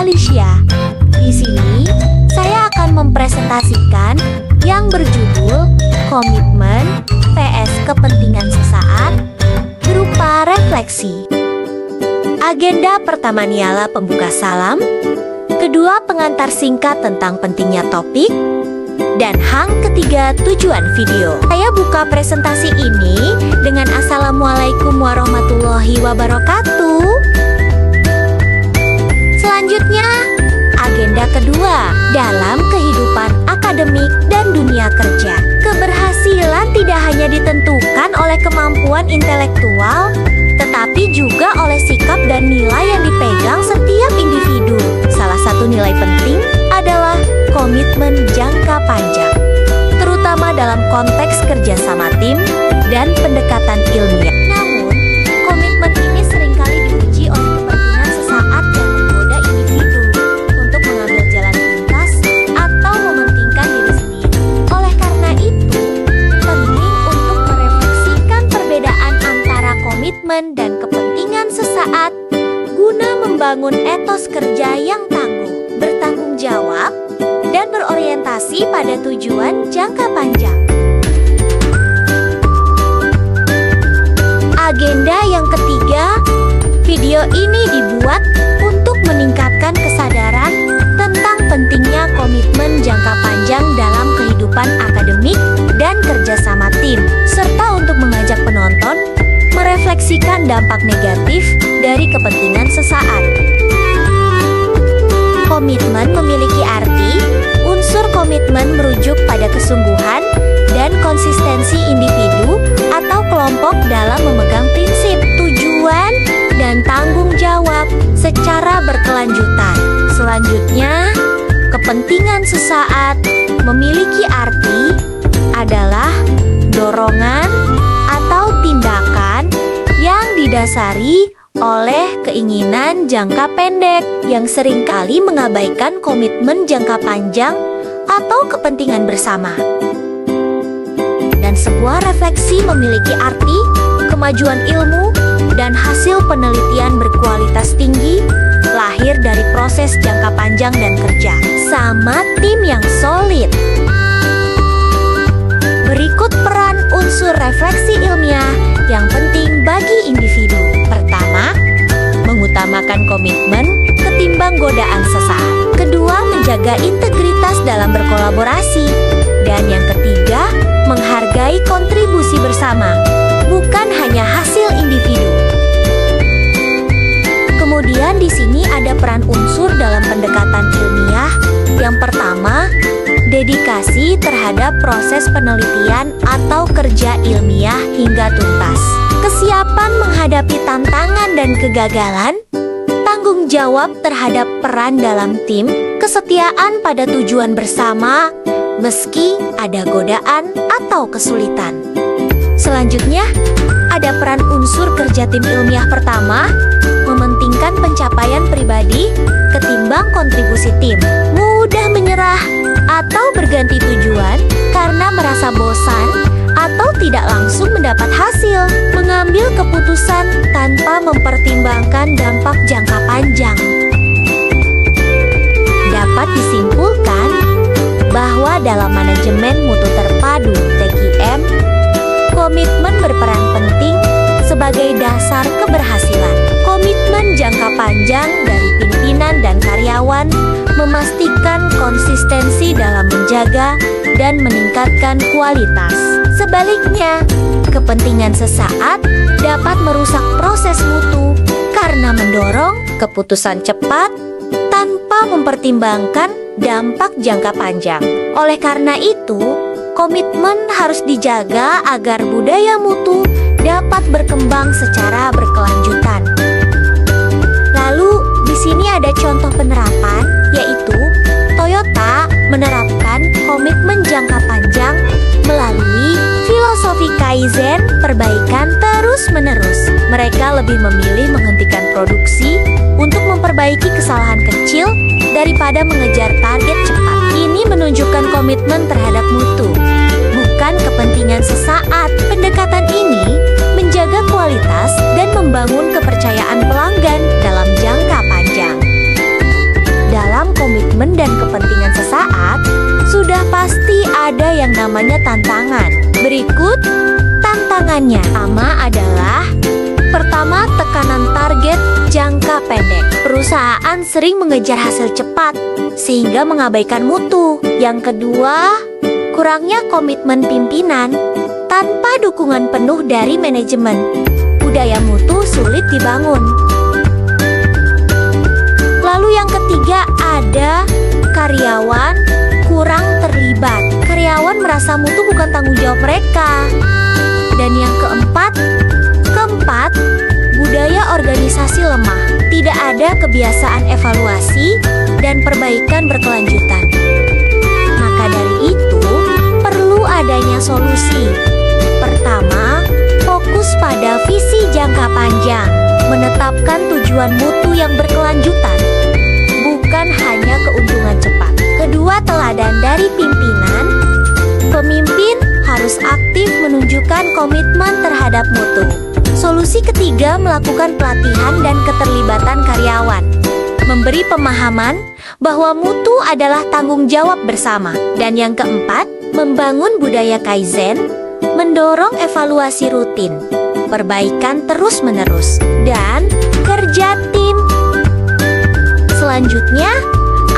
Alicia. Di sini, saya akan mempresentasikan yang berjudul Komitmen vs Kepentingan Sesaat berupa refleksi. Agenda pertama ialah pembuka salam, kedua pengantar singkat tentang pentingnya topik, dan hang ketiga tujuan video. Saya buka presentasi ini dengan Assalamualaikum warahmatullahi wabarakatuh. Selanjutnya, agenda kedua dalam kehidupan akademik dan dunia kerja. Keberhasilan tidak hanya ditentukan oleh kemampuan intelektual, tetapi juga oleh sikap dan nilai yang dipegang setiap individu. Salah satu nilai penting adalah komitmen jangka panjang, terutama dalam konteks kerjasama tim dan pendekatan ilmiah. Namun, komitmen ini seringkali diuji oleh kepentingan sesaat yang menggoda individu untuk mengambil jalan pintas atau mementingkan diri sendiri. Oleh karena itu, penting untuk merefleksikan perbedaan antara komitmen dan kepentingan sesaat guna membangun etos kerja yang tangguh, bertanggung jawab, dan berorientasi pada tujuan jangka panjang. Agenda yang ketiga, video ini dibuat untuk meningkatkan kesadaran tentang pentingnya komitmen jangka panjang dalam kehidupan akademik dan kerjasama tim, serta untuk mengajak penonton merefleksikan dampak negatif dari kepentingan sesaat. Komitmen memiliki arti. Unsur komitmen merujuk pada kesungguhan dan konsistensi individu atau kelompok dalam memegang prinsip, tujuan, dan tanggung jawab secara berkelanjutan. Selanjutnya, kepentingan sesaat memiliki arti adalah dorongan atau tindakan yang didasari oleh keinginan jangka pendek yang seringkali mengabaikan komitmen jangka panjang atau kepentingan bersama. Dan sebuah refleksi memiliki arti kemajuan ilmu dan hasil penelitian berkualitas tinggi lahir dari proses jangka panjang dan kerja sama tim yang solid. Berikut peran unsur refleksi ilmiah yang penting bagi individu. Pertama, mengutamakan komitmen ketimbang godaan sesaat. Kedua, menjaga integritas dalam berkolaborasi. Dan yang ketiga, menghargai kontribusi bersama, bukan hanya hasil individu. Kemudian di sini ada peran unsur dalam pendekatan ilmiah. Yang pertama, dedikasi terhadap proses penelitian atau kerja ilmiah hingga tuntas. Kesiapan menghadapi tantangan dan kegagalan, tanggung jawab terhadap peran dalam tim, kesetiaan pada tujuan bersama, meski ada godaan atau kesulitan. Selanjutnya, ada peran unsur kerja tim ilmiah. Pertama, mementingkan pencapaian pribadi ketimbang kontribusi tim. Mudah menyerah atau berganti tujuan karena merasa bosan atau tidak langsung mendapat hasil. Mengambil keputusan tanpa mempertimbangkan dampak jangka panjang. Dapat disimpulkan bahwa dalam manajemen mutu terpadu (TKM), komitmen berperan penting sebagai dasar keberhasilan. Komitmen jangka panjang dari pimpinan dan karyawan memastikan konsistensi dalam menjaga dan meningkatkan kualitas. Sebaliknya, kepentingan sesaat dapat merusak proses mutu karena mendorong keputusan cepat tanpa mempertimbangkan dampak jangka panjang. Oleh karena itu, komitmen harus dijaga agar budaya mutu dapat berkembang secara berkelanjutan. Lalu, di sini ada contoh penerapan, yaitu Toyota menerapkan komitmen jangka panjang melalui filosofi Kaizen, perbaikan terus-menerus. Mereka lebih memilih menghentikan produksi untuk memperbaiki kesalahan kecil daripada mengejar target cepat. Ini menunjukkan komitmen terhadap mutu, bukan kepentingan sesaat. Pendekatan ini menjaga kualitas dan membangun kepercayaan pelanggan dalam jangka panjang. manajemen dan kepentingan sesaat, sudah pasti ada yang namanya tantangan. Berikut tantangannya. Pertama, tekanan target jangka pendek. Perusahaan sering mengejar hasil cepat sehingga mengabaikan mutu. Yang kedua, kurangnya komitmen pimpinan. Tanpa dukungan penuh dari manajemen, budaya mutu sulit dibangun. Lalu yang ketiga, ada karyawan kurang terlibat. Karyawan merasa mutu bukan tanggung jawab mereka. Dan yang keempat, budaya organisasi lemah. Tidak ada kebiasaan evaluasi dan perbaikan berkelanjutan. Maka dari itu, perlu adanya solusi. Pertama, fokus pada visi jangka panjang. Menetapkan tujuan mutu yang berkelanjutan, bukan hanya keuntungan cepat. Kedua, teladan dari pimpinan. Pemimpin harus aktif menunjukkan komitmen terhadap mutu. Solusi ketiga, melakukan pelatihan dan keterlibatan karyawan. Memberi pemahaman bahwa mutu adalah tanggung jawab bersama. Dan yang keempat, membangun budaya kaizen, mendorong evaluasi rutin, perbaikan terus-menerus, dan kerja tim. Selanjutnya,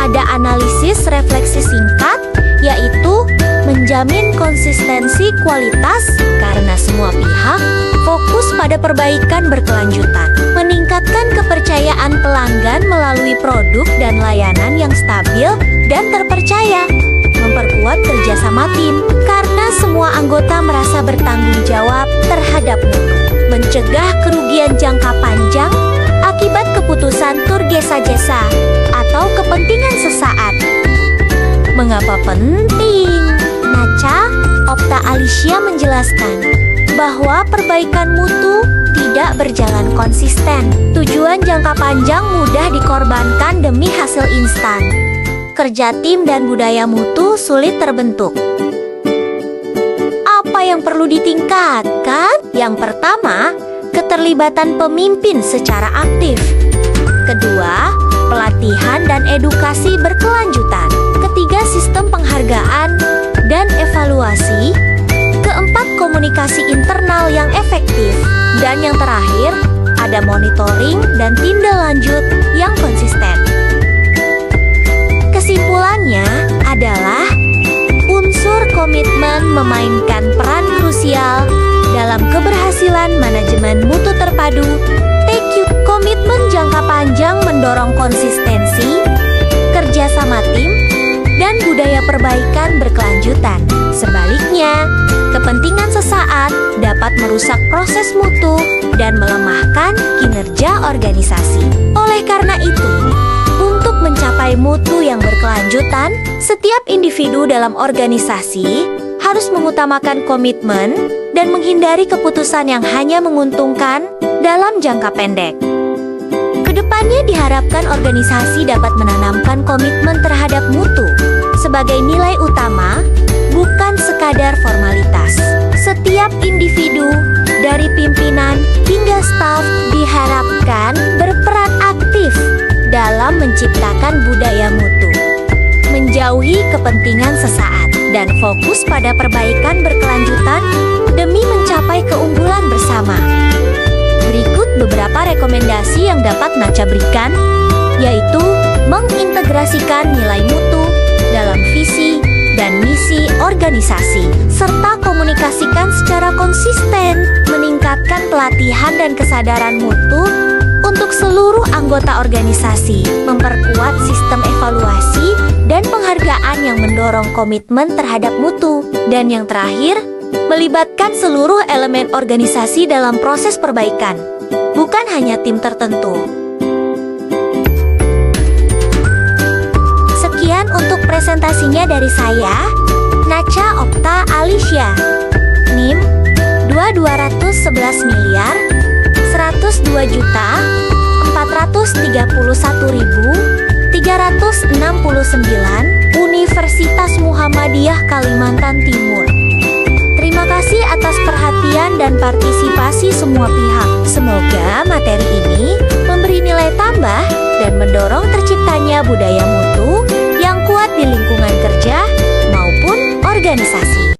ada analisis refleksi singkat, yaitu menjamin konsistensi kualitas karena semua pihak fokus pada perbaikan berkelanjutan. Meningkatkan kepercayaan pelanggan melalui produk dan layanan yang stabil dan terpercaya. Memperkuat kerjasama tim karena semua anggota merasa bertanggung jawab terhadap mutu. Mencegah kerugian jangka panjang akibat keputusan tergesa-gesa atau kepentingan sesaat. Mengapa penting? Nacha Opta Alicia menjelaskan bahwa perbaikan mutu tidak berjalan konsisten. Tujuan jangka panjang mudah dikorbankan demi hasil instan. Kerja tim dan budaya mutu sulit terbentuk. Apa yang perlu ditingkatkan? Yang pertama, keterlibatan pemimpin secara aktif. Kedua, pelatihan dan edukasi berkelanjutan. Ketiga, sistem penghargaan dan evaluasi. Keempat, komunikasi internal yang efektif. Dan yang terakhir, ada monitoring dan tindak lanjut yang konsisten. Kesimpulannya adalah unsur komitmen memainkan peran krusial dalam keberhasilan manajemen mutu terpadu. Komitmen jangka panjang mendorong konsistensi, kerjasama tim, dan budaya perbaikan berkelanjutan. Sebaliknya, kepentingan sesaat dapat merusak proses mutu dan melemahkan kinerja organisasi. Oleh karena itu, untuk mencapai mutu yang berkelanjutan, setiap individu dalam organisasi harus mengutamakan komitmen dan menghindari keputusan yang hanya menguntungkan dalam jangka pendek. Kedepannya diharapkan organisasi dapat menanamkan komitmen terhadap mutu sebagai nilai utama, bukan sekadar formalitas. Setiap individu, dari pimpinan hingga staf, diharapkan berperan aktif dalam menciptakan budaya mutu, menjauhi kepentingan sesaat, dan fokus pada perbaikan berkelanjutan demi mencapai keunggulan bersama. Berikut beberapa rekomendasi yang dapat Nacha berikan, yaitu mengintegrasikan nilai mutu dalam visi dan misi organisasi, serta komunikasikan secara konsisten, meningkatkan pelatihan dan kesadaran mutu untuk seluruh anggota organisasi, memperkuat sistem evaluasi dan penghargaan yang mendorong komitmen terhadap mutu, dan yang terakhir, melibatkan seluruh elemen organisasi dalam proses perbaikan, bukan hanya tim tertentu. Sekian untuk presentasinya dari saya, Nacha Opta Alicia. NIM 2211 miliar 102 juta 431.369 Universitas Muhammadiyah Kalimantan Timur. Terima kasih atas perhatian dan partisipasi semua pihak. Semoga materi ini memberi nilai tambah dan mendorong terciptanya budaya